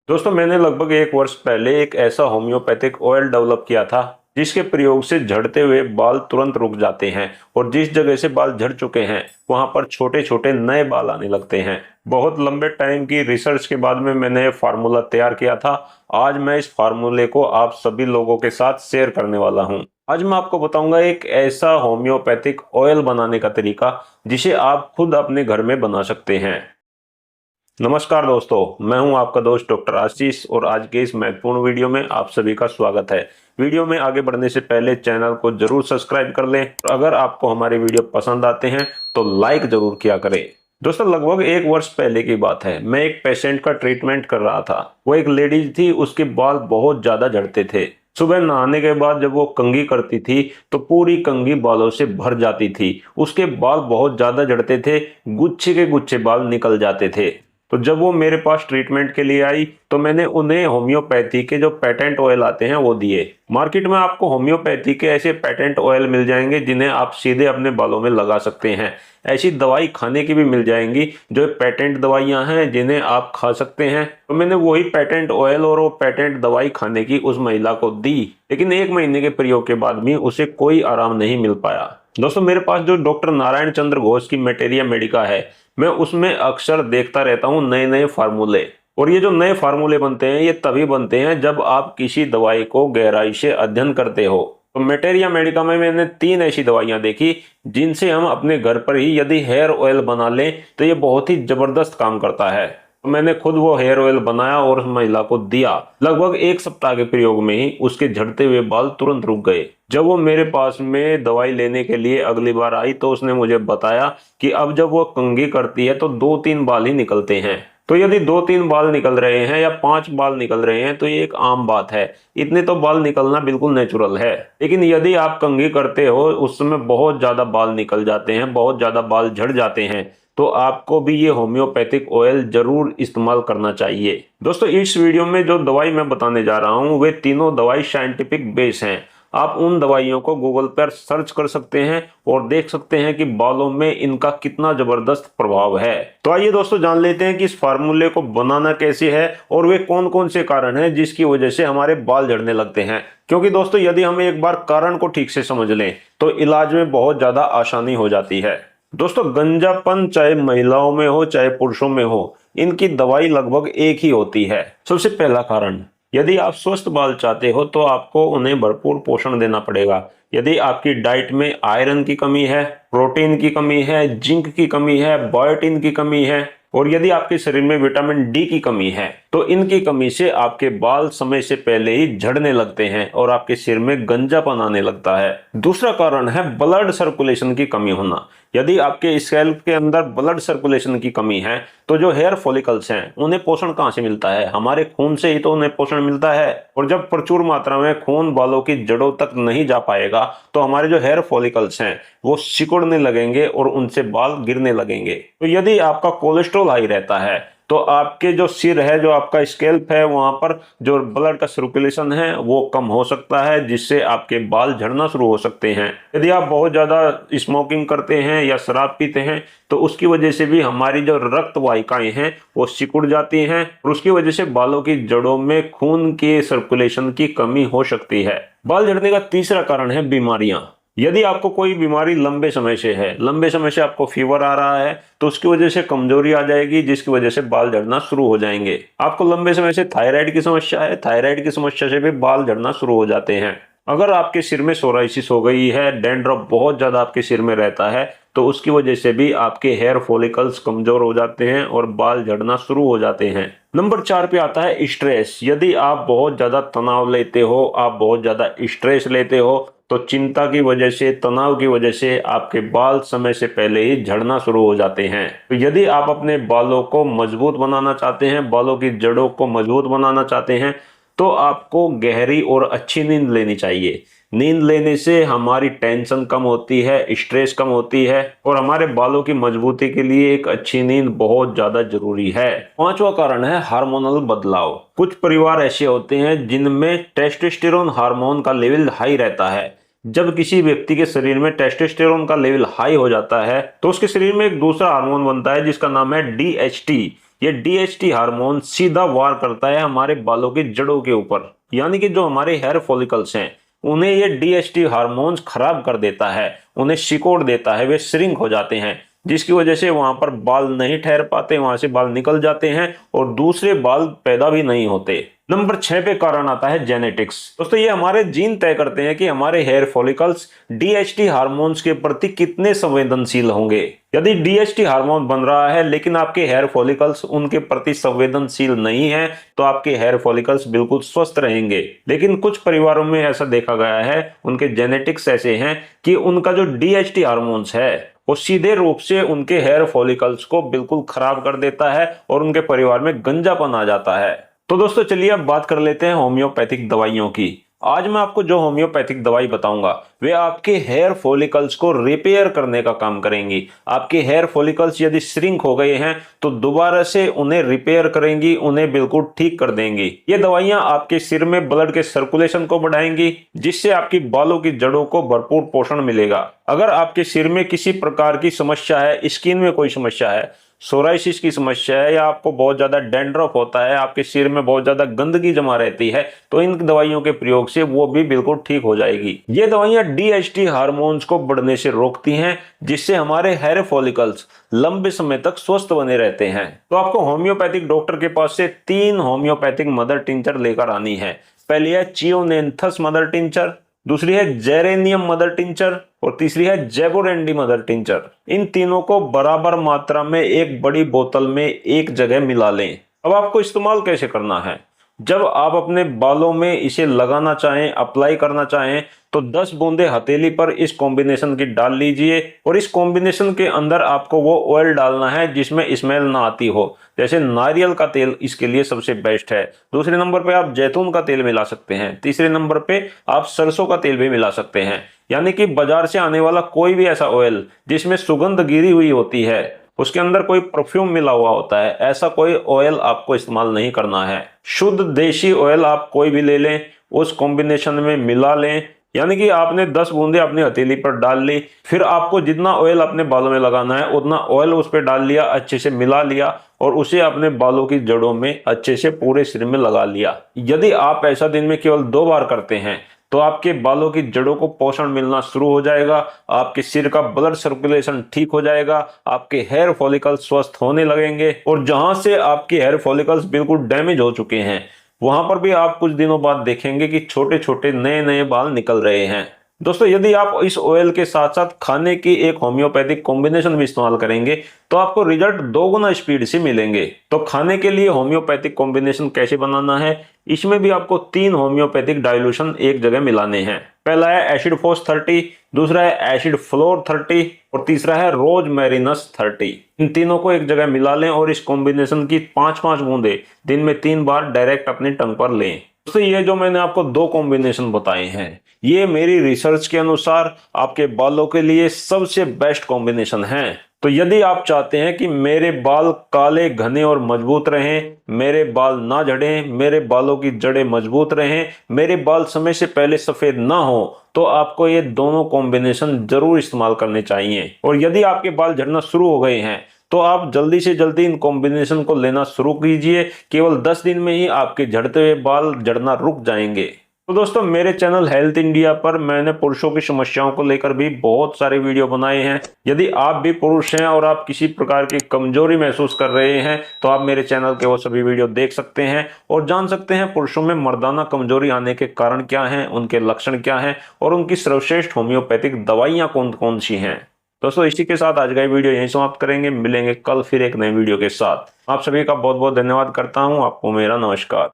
दोस्तों मैंने लगभग 1 वर्ष पहले एक ऐसा होम्योपैथिक ऑयल डेवलप किया था जिसके प्रयोग से झड़ते हुए बाल तुरंत रुक जाते हैं और जिस जगह से बाल झड़ चुके हैं वहां पर छोटे छोटे नए बाल आने लगते हैं। बहुत लंबे टाइम की रिसर्च के बाद में मैंने ये फार्मूला तैयार किया था। आज मैं इस फार्मूले को आप सभी लोगों के साथ शेयर करने वाला हूं। आज मैं आपको बताऊंगा एक ऐसा होम्योपैथिक ऑयल बनाने का तरीका जिसे आप खुद अपने घर में बना सकते हैं। नमस्कार दोस्तों, मैं हूं आपका दोस्त डॉक्टर आशीष और आज के इस महत्वपूर्ण वीडियो में आप सभी का स्वागत है। वीडियो में आगे बढ़ने से पहले चैनल को जरूर सब्सक्राइब कर लें और अगर आपको हमारे वीडियो पसंद आते हैं तो लाइक जरूर किया करें। दोस्तों लगभग 1 वर्ष पहले की बात है, मैं एक पेशेंट का ट्रीटमेंट कर रहा था। वो एक लेडीज थी, उसके बाल बहुत ज्यादा झड़ते थे। सुबह नहाने के बाद जब वो कंघी करती थी तो पूरी कंघी बालों से भर जाती थी। उसके बाल बहुत ज्यादा झड़ते थे, गुच्छे के गुच्छे बाल निकल जाते थे। तो जब वो मेरे पास ट्रीटमेंट के लिए आई तो मैंने उन्हें होम्योपैथी के जो पेटेंट ऑयल आते हैं वो दिए। मार्केट में आपको होम्योपैथी के ऐसे पेटेंट ऑयल मिल जाएंगे जिन्हें आप सीधे अपने बालों में लगा सकते हैं। ऐसी दवाई खाने की भी मिल जाएंगी जो पेटेंट दवाइयां हैं जिन्हें आप खा सकते हैं। तो मैंने वही पेटेंट ऑयल और वो पेटेंट दवाई खाने की उस महिला को दी, लेकिन 1 महीने के प्रयोग के बाद भी उसे कोई आराम नहीं मिल पाया। दोस्तों मेरे पास जो डॉक्टर नारायण चंद्र घोष की मेटेरिया मेडिका है, मैं उसमें अक्सर देखता रहता हूँ नए नए फार्मूले। और ये जो नए फार्मूले बनते हैं ये तभी बनते हैं जब आप किसी दवाई को गहराई से अध्ययन करते हो। तो मेटेरिया मेडिका में मैंने 3 ऐसी दवाइयां देखी जिनसे हम अपने घर पर ही यदि हेयर ऑयल बना लें तो ये बहुत ही जबरदस्त काम करता है। तो मैंने खुद वो हेयर ऑयल बनाया और उस महिला को दिया। लगभग 1 सप्ताह के प्रयोग में ही उसके झड़ते हुए बाल तुरंत रुक गए। जब वो मेरे पास में दवाई लेने के लिए अगली बार आई तो उसने मुझे बताया कि अब जब वो कंघी करती है तो 2-3 बाल ही निकलते हैं। तो यदि 2-3 बाल निकल रहे हैं या 5 बाल निकल रहे हैं तो ये एक आम बात है। इतने तो बाल निकलना बिल्कुल नेचुरल है। लेकिन यदि आप कंघी करते हो उस समय बहुत ज्यादा बाल निकल जाते हैं, बहुत ज्यादा बाल झड़ जाते हैं, तो आपको भी ये होम्योपैथिक ऑयल जरूर इस्तेमाल करना चाहिए। दोस्तों इस वीडियो में जो दवाई मैं बताने जा रहा हूँ वे तीनों दवाई साइंटिफिक बेस हैं। आप उन दवाइयों को गूगल पर सर्च कर सकते हैं और देख सकते हैं कि बालों में इनका कितना जबरदस्त प्रभाव है। तो आइए दोस्तों जान लेते हैं कि इस फार्मूले को बनाना कैसे है और वे कौन कौन से कारण हैं जिसकी वजह से हमारे बाल झड़ने लगते हैं। क्योंकि दोस्तों यदि हम एक बार कारण को ठीक से समझ लें तो इलाज में बहुत ज्यादा आसानी हो जाती है। दोस्तों गंजापन चाहे महिलाओं में हो चाहे पुरुषों में हो, इनकी दवाई लगभग एक ही होती है। सबसे पहला कारण, यदि आप स्वस्थ बाल चाहते हो तो आपको उन्हें भरपूर पोषण देना पड़ेगा। यदि आपकी डाइट में आयरन की कमी है, प्रोटीन की कमी है, जिंक की कमी है, बायोटिन की कमी है और यदि आपके शरीर में विटामिन डी की कमी है तो इनकी कमी से आपके बाल समय से पहले ही झड़ने लगते हैं और आपके सिर में गंजापन आने लगता है। दूसरा कारण है ब्लड सर्कुलेशन की कमी होना। यदि आपके स्कैल्प के अंदर ब्लड सर्कुलेशन की कमी है तो जो हेयर फॉलिकल्स हैं उन्हें पोषण कहां से मिलता है? हमारे खून से ही तो उन्हें पोषण मिलता है। और जब प्रचुर मात्रा में खून बालों की जड़ों तक नहीं जा पाएगा तो हमारे जो हेयर फॉलिकल्स हैं वो सिकुड़ने लगेंगे और उनसे बाल गिरने लगेंगे। तो यदि आपका कोलेस्ट्रॉल हाई रहता है तो आपके जो सिर है, जो आपका स्कैल्प है, वहां पर जो ब्लड का सर्कुलेशन है वो कम हो सकता है जिससे आपके बाल झड़ना शुरू हो सकते हैं। यदि आप बहुत ज्यादा स्मोकिंग करते हैं या शराब पीते हैं तो उसकी वजह से भी हमारी जो रक्त वाहिकाएं हैं वो सिकुड़ जाती हैं और उसकी वजह से बालों की जड़ों में खून के सर्कुलेशन की कमी हो सकती है। बाल झड़ने का तीसरा कारण है बीमारियां। यदि आपको कोई बीमारी लंबे समय से है, लंबे समय से आपको फीवर आ रहा है तो उसकी वजह से कमजोरी आ जाएगी जिसकी वजह से बाल झड़ना शुरू हो जाएंगे। आपको लंबे समय से थायराइड की समस्या है, थायराइड की समस्या से भी बाल झड़ना शुरू हो जाते हैं। अगर आपके सिर में सोराइसिस हो गई है, डैंड्रफ बहुत ज्यादा आपके सिर में रहता है तो उसकी वजह से भी आपके हेयर फॉलिकल्स कमजोर हो जाते हैं और बाल झड़ना शुरू हो जाते हैं। नंबर 4 पे आता है स्ट्रेस। यदि आप बहुत ज्यादा तनाव लेते हो, आप बहुत ज्यादा स्ट्रेस लेते हो तो चिंता की वजह से, तनाव की वजह से आपके बाल समय से पहले ही झड़ना शुरू हो जाते हैं। तो यदि आप अपने बालों को मजबूत बनाना चाहते हैं, बालों की जड़ों को मजबूत बनाना चाहते हैं तो आपको गहरी और अच्छी नींद लेनी चाहिए। नींद लेने से हमारी टेंशन कम होती है, स्ट्रेस कम होती है और हमारे बालों की मजबूती के लिए एक अच्छी नींद बहुत ज्यादा जरूरी है। पांचवा कारण है हार्मोनल बदलाव। कुछ परिवार ऐसे होते हैं जिनमें टेस्टोस्टेरोन हार्मोन का लेवल हाई रहता है। जब किसी व्यक्ति के शरीर में टेस्टोस्टेरोन का लेवल हाई हो जाता है तो उसके शरीर में एक दूसरा हार्मोन बनता है जिसका नाम है DHT ये डीएचटी हार्मोन सीधा वार करता है हमारे बालों की जड़ों के ऊपर, यानी कि जो हमारे हेयर फॉलिकल्स हैं उन्हें ये डीएचटी हार्मोन्स खराब कर देता है, उन्हें सिकोड़ देता है, वे श्रिंक हो जाते हैं, जिसकी वजह से वहां पर बाल नहीं ठहर पाते, वहां से बाल निकल जाते हैं और दूसरे बाल पैदा भी नहीं होते। नंबर 6 पे कारण आता है जेनेटिक्स। दोस्तों ये हमारे जीन तय करते हैं कि हमारे हेयर फॉलिकल्स डीएचटी हार्मोन्स के प्रति कितने संवेदनशील होंगे। यदि डीएचटी हार्मोन बन रहा है लेकिन आपके हेयर फॉलिकल्स उनके प्रति संवेदनशील नहीं है तो आपके हेयर फॉलिकल्स बिल्कुल स्वस्थ रहेंगे। लेकिन कुछ परिवारों में ऐसा देखा गया है, उनके जेनेटिक्स ऐसे हैं कि उनका जो डीएचटी हार्मोन्स है वो सीधे रूप से उनके हेयर फॉलिकल्स को बिल्कुल खराब कर देता है और उनके परिवार में गंजापन आ जाता है। तो दोस्तों चलिए अब बात कर लेते हैं होम्योपैथिक दवाइयों की। आज मैं आपको जो होम्योपैथिक दवाई बताऊंगा वे आपके हेयर फॉलिकल्स को रिपेयर करने का काम करेंगी। आपके हेयर फॉलिकल्स यदि श्रिंक हो गए हैं तो दोबारा से उन्हें रिपेयर करेंगी, उन्हें बिल्कुल ठीक कर देंगी। ये दवाइयां आपके सिर में ब्लड के सर्कुलेशन को बढ़ाएंगी, जिससे आपकी बालों की जड़ों को भरपूर पोषण मिलेगा। अगर आपके सिर में किसी प्रकार की समस्या है, स्किन में कोई समस्या है, सोराइसिस की समस्या है या आपको बहुत ज्यादा डैंड्रफ होता है, आपके सिर में बहुत ज्यादा गंदगी जमा रहती है, तो इन दवाइयों के प्रयोग से वो भी बिल्कुल ठीक हो जाएगी। ये दवाइयां डीएचटी हार्मोन्स को बढ़ने से रोकती हैं, जिससे हमारे हेयर फॉलिकल्स लंबे समय तक स्वस्थ बने रहते हैं। तो आपको होम्योपैथिक डॉक्टर के पास से 3 होम्योपैथिक मदर टिंचर लेकर आनी है। पहली है चियोनेंथस मदर टिंचर, दूसरी है जेरेनियम मदर टिंचर और तीसरी है जेबोरेंडी मदर टिंचर। इन तीनों को बराबर मात्रा में एक बड़ी बोतल में एक जगह मिला लें। अब आपको इस्तेमाल कैसे करना है? जब आप अपने बालों में इसे लगाना चाहें, अप्लाई करना चाहें, तो 10 बूंदे हथेली पर इस कॉम्बिनेशन की डाल लीजिए और इस कॉम्बिनेशन के अंदर आपको वो ऑयल डालना है जिसमें स्मेल ना आती हो। जैसे नारियल का तेल इसके लिए सबसे बेस्ट है। दूसरे नंबर पे आप जैतून का तेल मिला सकते हैं। तीसरे नंबर पे आप सरसों का तेल भी मिला सकते हैं। यानी कि बाजार से आने वाला कोई भी ऐसा ऑयल जिसमें सुगंध गिरी हुई होती है, उसके अंदर कोई परफ्यूम मिला हुआ होता है, ऐसा कोई ऑयल आपको इस्तेमाल नहीं करना है। शुद्ध देशी ऑयल आप कोई भी ले लें, उस कॉम्बिनेशन में मिला लें। यानी कि आपने 10 बूंदे अपनी हथेली पर डाल ली, फिर आपको जितना ऑयल अपने बालों में लगाना है उतना ऑयल उस पर डाल लिया, अच्छे से मिला लिया और उसे अपने बालों की जड़ों में अच्छे से पूरे सिर में लगा लिया। यदि आप ऐसा दिन में केवल 2 बार करते हैं तो आपके बालों की जड़ों को पोषण मिलना शुरू हो जाएगा, आपके सिर का ब्लड सर्कुलेशन ठीक हो जाएगा, आपके हेयर फॉलिकल्स स्वस्थ होने लगेंगे और जहां से आपके हेयर फॉलिकल्स बिल्कुल डैमेज हो चुके हैं वहां पर भी आप कुछ दिनों बाद देखेंगे कि छोटे छोटे नए नए बाल निकल रहे हैं। दोस्तों यदि आप इस ऑयल के साथ साथ खाने की एक होम्योपैथिक कॉम्बिनेशन भी इस्तेमाल करेंगे तो आपको रिजल्ट 2 गुना स्पीड से मिलेंगे। तो खाने के लिए होम्योपैथिक कॉम्बिनेशन कैसे बनाना है, इसमें भी आपको 3 होम्योपैथिक डाइल्यूशन एक जगह मिलाने हैं। पहला है एसिड फोस 30, दूसरा है एसिड फ्लोर 30 और तीसरा है रोजमेरिनस 30। इन तीनों को एक जगह मिला लें और इस कॉम्बिनेशन की 5-5 बूंदे दिन में 3 बार डायरेक्ट अपनी टंग पर लें। दोस्तों ये जो मैंने आपको 2 कॉम्बिनेशन बताए हैं ये मेरी रिसर्च के अनुसार आपके बालों के लिए सबसे बेस्ट कॉम्बिनेशन है। तो यदि आप चाहते हैं कि मेरे बाल काले घने और मजबूत रहें, मेरे बाल ना झड़ें, मेरे बालों की जड़ें मजबूत रहें, मेरे बाल समय से पहले सफेद ना हो, तो आपको ये दोनों कॉम्बिनेशन जरूर इस्तेमाल करने चाहिए। और यदि आपके बाल झड़ना शुरू हो गए हैं तो आप जल्दी से जल्दी इन कॉम्बिनेशन को लेना शुरू कीजिए। केवल 10 दिन में ही आपके झड़ते हुए बाल झड़ना रुक जाएंगे। तो दोस्तों मेरे चैनल हेल्थ इंडिया पर मैंने पुरुषों की समस्याओं को लेकर भी बहुत सारे वीडियो बनाए हैं। यदि आप भी पुरुष हैं और आप किसी प्रकार की कमजोरी महसूस कर रहे हैं तो आप मेरे चैनल के वो सभी वीडियो देख सकते हैं और जान सकते हैं पुरुषों में मर्दाना कमजोरी आने के कारण क्या हैं, उनके लक्षण क्या हैं और उनकी सर्वश्रेष्ठ होम्योपैथिक दवाइयां कौन कौन सी हैं। दोस्तों इसी के साथ आज का वीडियो यहीं समाप्त करेंगे। मिलेंगे कल फिर एक नए वीडियो के साथ। आप सभी का बहुत बहुत धन्यवाद करता हूं। आपको मेरा नमस्कार।